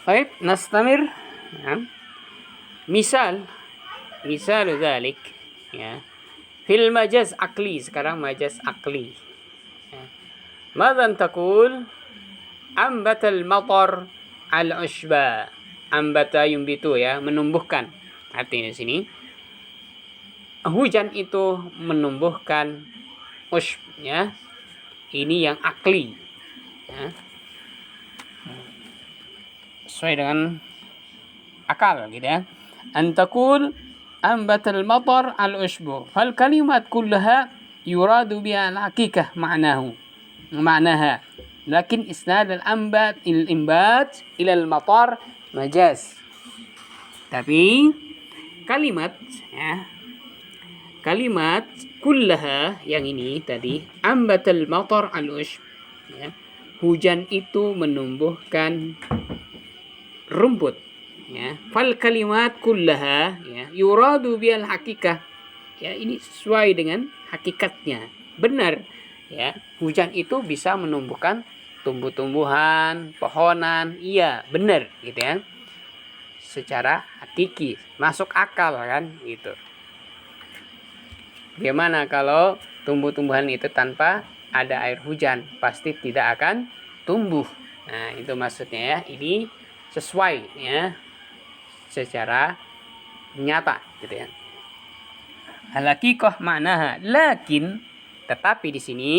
طيب نستمر. misal dzalik ya fil majaz akli. Sekarang majaz akli ya. Madzan taqul ambatal matar al ushba. Ambata yumbitu ya, menumbuhkan. Artinya di sini hujan itu menumbuhkan ushb ya. Ini yang akli ya. Sesuai dengan akal gitu ya. Antakul ambatal matar al ushbu. Fal kalimat kullaha yuradu biha al hakikah ma'naha. Lakin isnad al imbat ila al matar majaz. Tapi kalimat ya, kalimat kullaha yang ini tadi ambatal matar al ushb ya, hujan itu menumbuhkan rumput ya. Fal kalimat kullaha ya yuradu bil hakikah ya, ini sesuai dengan hakikatnya, benar ya. Hujan itu bisa menumbuhkan tumbuh-tumbuhan, pohonan, iya benar gitu ya, secara hakiki, masuk akal kan gitu. Bagaimana kalau tumbuh-tumbuhan itu tanpa ada air hujan? Pasti tidak akan tumbuh. Nah itu maksudnya ya, ini sesuai ya secara nyata gitu ya. Al-haqiqah maknaha, lakin tetapi di sini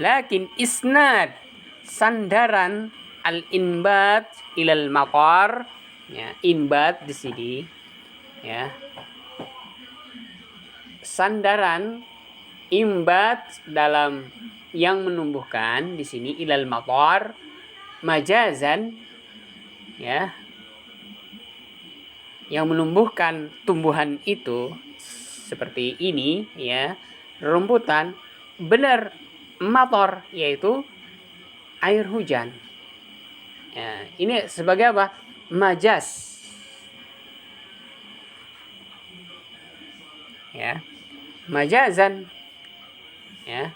lakin isnad sandaran al-inbat ilal matar ya, inbat di sini ya, sandaran imbat dalam yang menumbuhkan di sini ilal matar majazan ya, yang menumbuhkan tumbuhan itu seperti ini ya, rumputan, benar matar yaitu air hujan ya. Ini sebagai apa? Majaz ya, majazan ya.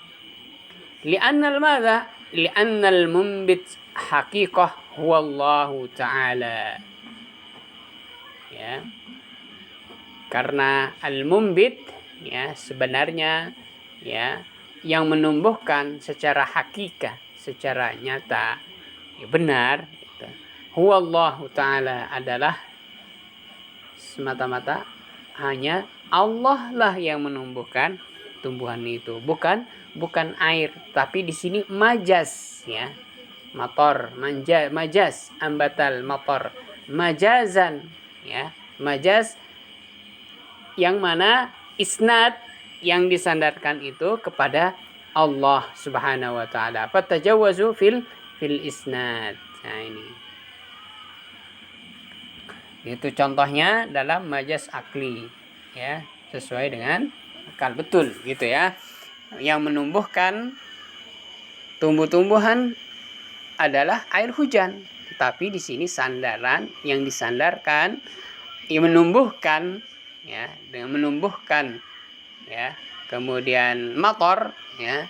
Li'annal madha, li'annal mumbit haqiqah huwa Allah Ta'ala ya. Karena al-mumbit ya sebenarnya ya yang menumbuhkan secara hakikah, secara nyata ya, benar gitu. Huwa Allah Ta'ala adalah semata-mata hanya Allah lah yang menumbuhkan tumbuhan itu, bukan air. Tapi di sini majaz ya, mator majaz, ambatal mator majazan ya, majaz yang mana isnad yang disandarkan itu kepada Allah Subhanahu wa taala. Fatajawazu fil isnad. Nah ini. Itu contohnya dalam majaz akli ya, sesuai dengan akal, betul gitu ya. Yang menumbuhkan tumbuh-tumbuhan adalah air hujan, tapi di sini sandaran yang disandarkan yang menumbuhkan ya, dengan menumbuhkan ya, kemudian mator ya,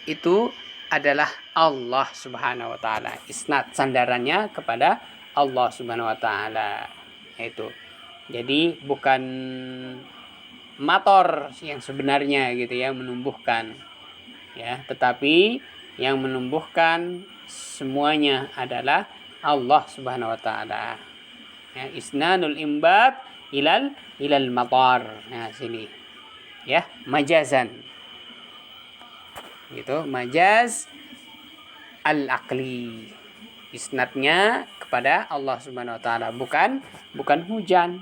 itu adalah Allah Subhanahu wa taala. Isnad sandarannya kepada Allah Subhanahu wa taala itu. Jadi bukan mator yang sebenarnya gitu ya menumbuhkan ya, tetapi yang menumbuhkan semuanya adalah Allah Subhanahu wa taala. Ya, isnanul imbat ilal matar. Nah, sini. Ya, majazan. Gitu, majaz al-aqli. Isnadnya kepada Allah Subhanahu wa taala, bukan hujan.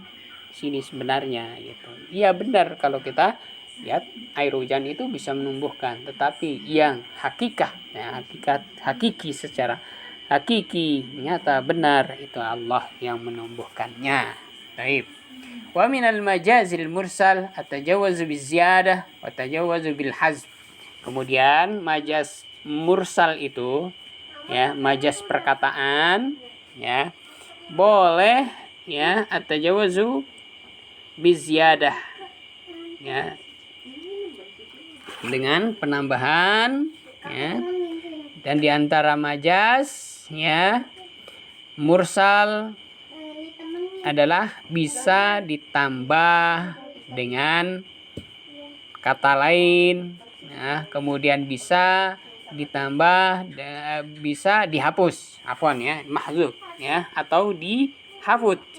Sini sebenarnya gitu. Iya benar kalau kita lihat air hujan itu bisa menumbuhkan, tetapi yang hakikah ya, hakiki secara hakiki nyata benar itu Allah yang menumbuhkannya. Baik. Wa minal majazil mursal at-tajawuz biziyadah wa tajawuz bil hazf. Kemudian majaz mursal itu ya, majaz perkataan ya, boleh ya at-tajawuzu biziyadah ya, dengan penambahan ya, dan diantara majaz ya Mursal adalah bisa ditambah dengan kata lain, ya, kemudian bisa ditambah, bisa dihapus, afwan ya, mahzuf ya, atau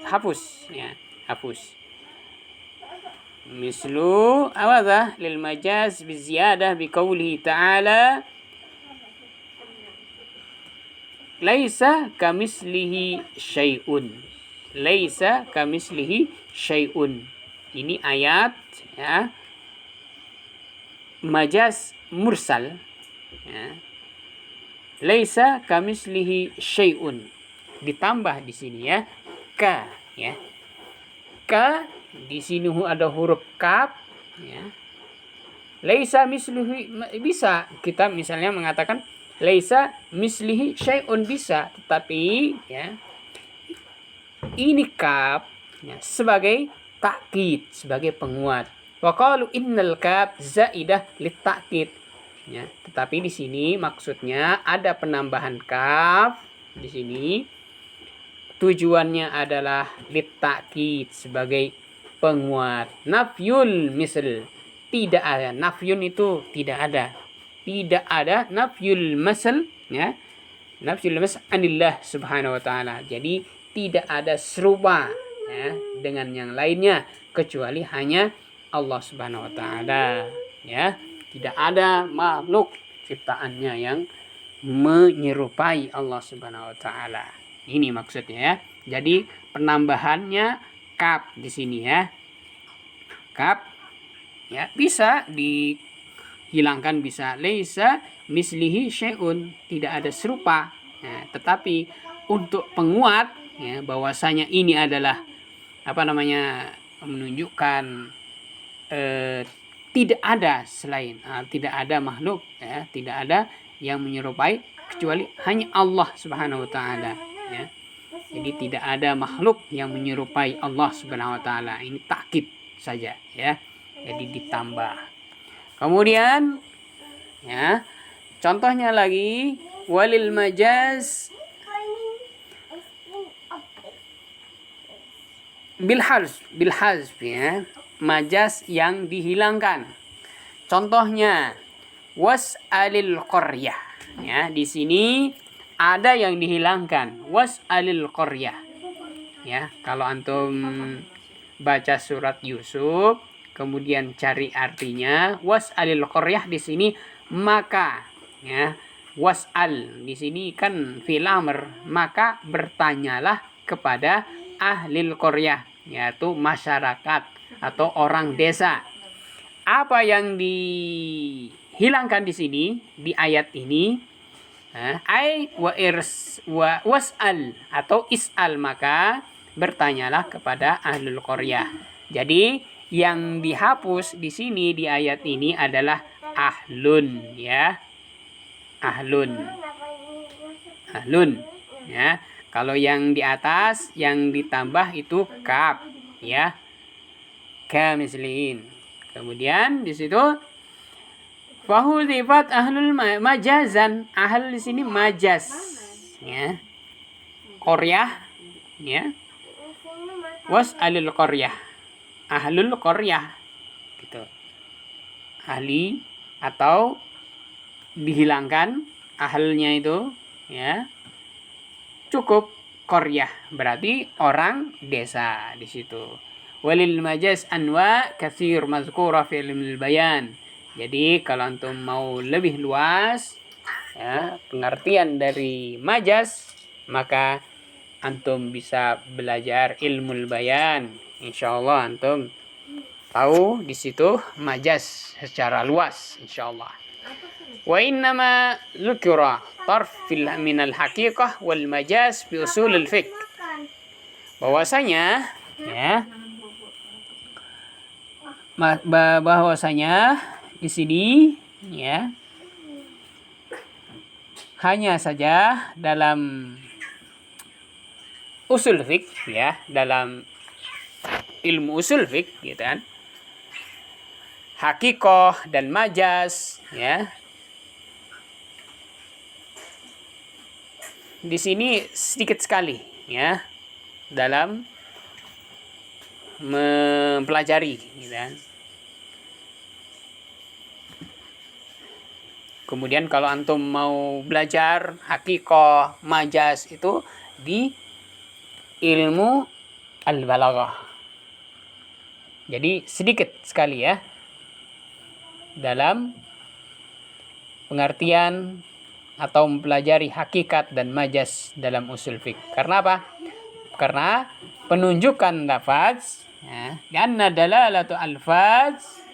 hapus ya, hapus. Mislu awadha lil majaz bi ziyadah bi qawlihi ta'ala laisa kamislihi syai'un. Laisa kamislihi syai'un. Ini ayat ya, majaz mursal ya. Laisa kamislihi syai'un. Ditambah di sini ya, ka ya. Ka di sini ada huruf kaf ya. Laisa mislihi, bisa kita misalnya mengatakan laisa mislihi syai'un, bisa, tetapi ya ini kaf ya, sebagai takkid, sebagai penguat. Wa qalu innal kaf zaidah lit takkid ya, tetapi di sini maksudnya ada penambahan kaf di sini, tujuannya adalah lit takkid, sebagai penguat. Nafyul misal, tidak ada. Nafyun itu tidak ada. Tidak ada nafyul masal ya. Nafyul masal anillah subhanahu wa ta'ala. Jadi tidak ada serupa ya dengan yang lainnya kecuali hanya Allah subhanahu wa ta'ala ya. Tidak ada makhluk ciptaannya yang menyerupai Allah subhanahu wa ta'ala. Ini maksudnya ya. Jadi penambahannya kaf di sini ya. Kaf ya, bisa dihilangkan, bisa laisa mislihi syai'un, tidak ada serupa. Nah, tetapi untuk penguat ya, bahwasanya ini adalah menunjukkan tidak ada selain, tidak ada makhluk ya, tidak ada yang menyerupai kecuali hanya Allah subhanahu wa ta'ala ya. Jadi tidak ada makhluk yang menyerupai Allah subhanahu wa ta'ala. Ini takkid saja ya. Jadi ditambah. Kemudian ya, contohnya lagi walil majaz bil hazf ya, majaz yang dihilangkan. Contohnya was'alil qaryah ya, di sini ada yang dihilangkan, was'alil qaryah ya. Kalau antum baca surat Yusuf kemudian cari artinya, was'alil qaryah di sini maka ya, was'al di sini kan fi'il amr, maka bertanyalah kepada ahlil qaryah, yaitu masyarakat atau orang desa. Apa yang dihilangkan di sini di ayat ini? Ai was'al atau is'al, maka bertanyalah kepada ahlul qaryah. Jadi yang dihapus di sini di ayat ini adalah ahlun ya. Ahlun ya. Kalau yang di atas yang ditambah itu kaf ya. Kamisliin. Kemudian di situ fahudifat ahlul majazan. Ahl di sini majaz ya. Qaryah ya. Was'alil qaryah. Ahlul qaryah gitu. Ahli atau dihilangkan ahlnya itu ya. Cukup qaryah, berarti orang desa di situ. Walil majaz anwa katsir mazkura fi ilmil bayan. Jadi kalau antum mau lebih luas ya pengertian dari majaz, maka antum bisa belajar ilmul bayan. Insyaallah antum tahu di situ majaz secara luas insyaallah. Wa innama dzukira tarf minal haqiqah wal majaz fi usulul fiqh. Bahwasanya ya, bahwasanya di sini ya hanya saja dalam usul fiqh ya, dalam ilmu usul fiqh gitu kan, hakikoh dan majaz ya, di sini sedikit sekali ya dalam mempelajari gitu kan. Kemudian kalau antum mau belajar hakikoh, majaz itu di ilmu al-balaghah. Jadi sedikit sekali ya dalam pengertian atau mempelajari hakikat dan majaz dalam usul fiqh. Karena apa? Karena penunjukan lafaz ya, karena dalalatu alfaz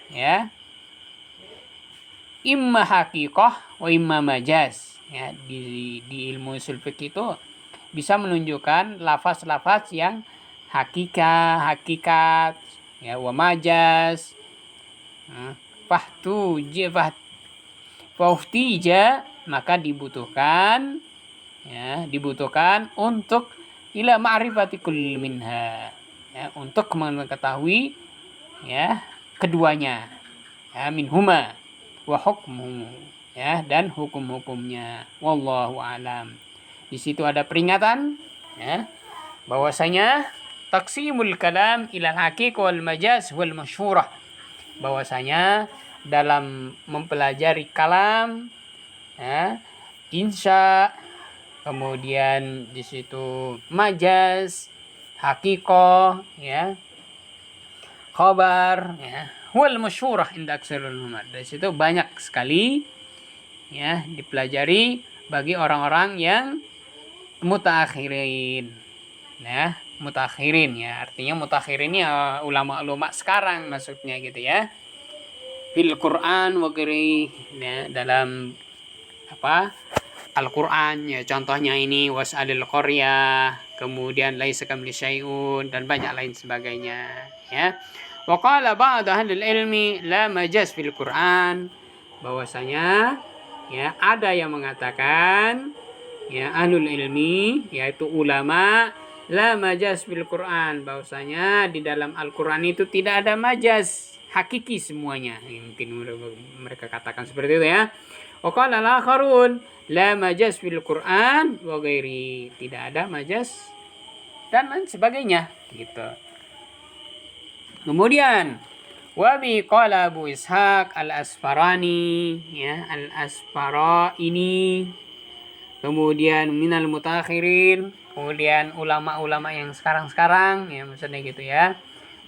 ya imma hakikah wa imma majaz ya, di ilmu usul fiqh itu bisa menunjukkan lafaz-lafaz yang hakikat ya, wa majaz fahtija maka dibutuhkan untuk ila ma'rifati kulli minha ya, untuk mengetahui ya keduanya ya, minhuma wa hukmuhu ya, dan hukum-hukumnya. Wallahu alam. Di situ ada peringatan ya bahwasanya taqsimul kalam ila al-haqiq wal majaz wal masyhurah, bahwasanya dalam mempelajari kalam ya, insya, kemudian di situ majaz, hakikoh ya, khabar ya, wal masyhurah inda aksarul ulama. Dari situ banyak sekali ya dipelajari bagi orang-orang yang mutaakhirin ya, mutakhirin ya, artinya mutakhirin ya ulama-ulama sekarang maksudnya gitu ya, fil Quran wa ghairi ya, dalam apa Al-Quran ya, contohnya ini was'alil qaryah, kemudian laisa kamitslihi syai'un, dan banyak lain sebagainya ya. Wa qala ba'd ahlul ilmi la majaz fil Quran, bahwasanya ya ada yang mengatakan ya ahlul ilmi yaitu ulama, la majaz fil Quran, bahwasanya di dalam Al-Quran itu tidak ada majaz, hakiki semuanya. Mungkin mereka katakan seperti itu ya. Wa qala al-akharun la majaz fil Quran wa ghairi, tidak ada majaz dan lain sebagainya gitu. Kemudian wa bi qala Abu Ishaq al-Asfarani ya, al-Asfaraini, kemudian minal mutakhirin, kemudian ulama-ulama yang sekarang-sekarang ya maksudnya gitu ya,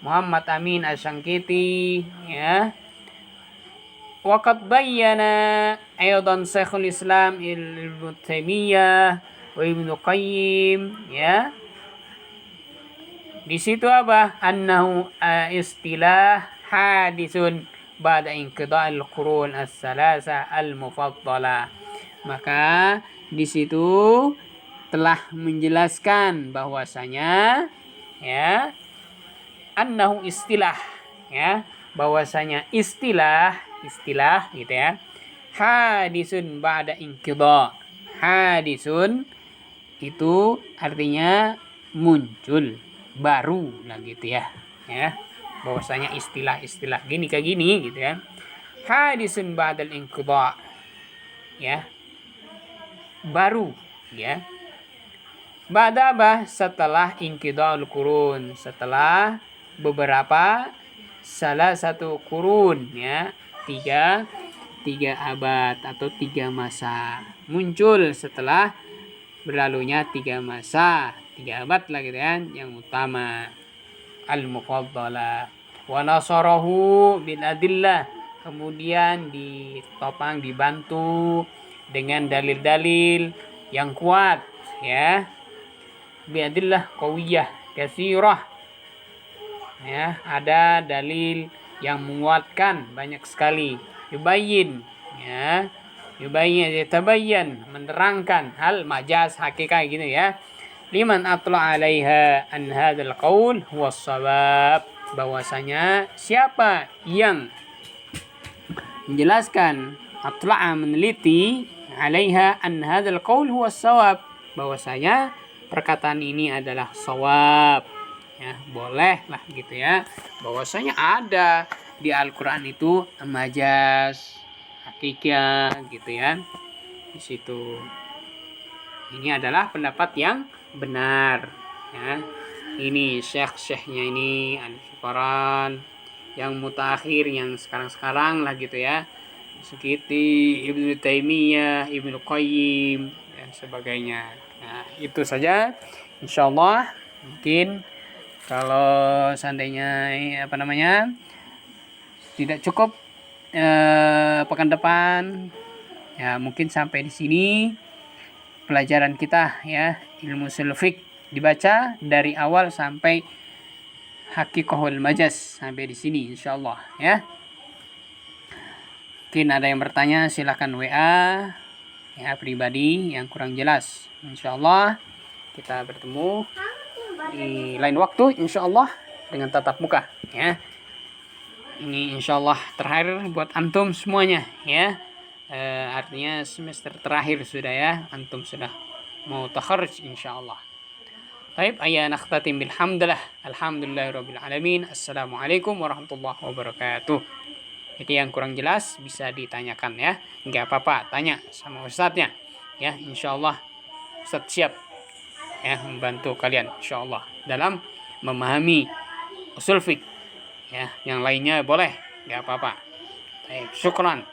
Muhammad Amin Asy-Syankiti ya. Waqad bayyana aydan Syekhul Islam Ibnu Taimiyah wa Ibnu Qayyim ya. Di situ apa? Annahu istilah hadisun ba'da inqida'il qurun as-salasa al-mufaddalah. Maka di situ telah menjelaskan bahwasanya ya annahu istilah ya, bahwasanya istilah gitu ya, hadisun ba'da inqidha. Hadisun itu artinya muncul baru lah gitu ya, bahwasanya istilah gini kayak gini gitu ya, hadisun ba'dal inqidha ya, baru ya, ba'da apa, setelah inqidha'ul qurun, setelah beberapa salah satu kurun ya, tiga abad atau 3 masa, muncul setelah berlalunya 3 masa, 3 abad lah gitu kan, yang utama al-mufaddalah wa nasarahu bil adillah, kemudian ditopang, dibantu dengan dalil-dalil yang kuat ya, bi adillah qawiyah katsirah ya, ada dalil yang menguatkan banyak sekali, yubayyin ya, yatabayyan, menerangkan hal majaz hakikat gitu ya, liman atla 'alaiha an hadzal qaul huwa shawab, bahwasanya siapa yang menjelaskan, atla'a, meneliti, 'alaiha an hadzal qaul huwa shawab, bahwasanya perkataan ini adalah shawab ya, boleh lah gitu ya, bahwasanya ada di Al-Quran itu majaz hakikah gitu ya di situ. Ini adalah pendapat yang benar. Ya. Ini syekh-syekhnya ini Al-Fuqaran, yang mutakhir, yang sekarang-sekarang lah gitu ya. Sukiti, Ibnu Taimiyah, Ibnu Qayyim, dan sebagainya. Nah, itu saja. Insyaallah mungkin kalau seandainya tidak cukup pekan depan, ya mungkin sampai di sini pelajaran kita ya, ilmu ushul fiqh dibaca dari awal sampai haqiqahul majaz sampai di sini insyaallah ya. Mungkin ada yang bertanya, silakan WA ya pribadi yang kurang jelas. Insyaallah kita bertemu di lain waktu insyaallah dengan tatap muka ya. Ini insyaallah terakhir buat antum semuanya ya. Artinya semester terakhir sudah ya, antum sudah mau takharruj insyaallah. Baik, ayah nakhtatim bilhamdulillah. Alhamdulillahirabbil alamin. Assalamualaikum warahmatullahi wabarakatuh. Jadi yang kurang jelas bisa ditanyakan ya. Enggak apa-apa, tanya sama ustadznya. Ya, insyaallah ustadz siap ya membantu kalian insyaallah dalam memahami usul fiqh. Ya, yang lainnya boleh, enggak apa-apa. Baik, syukran.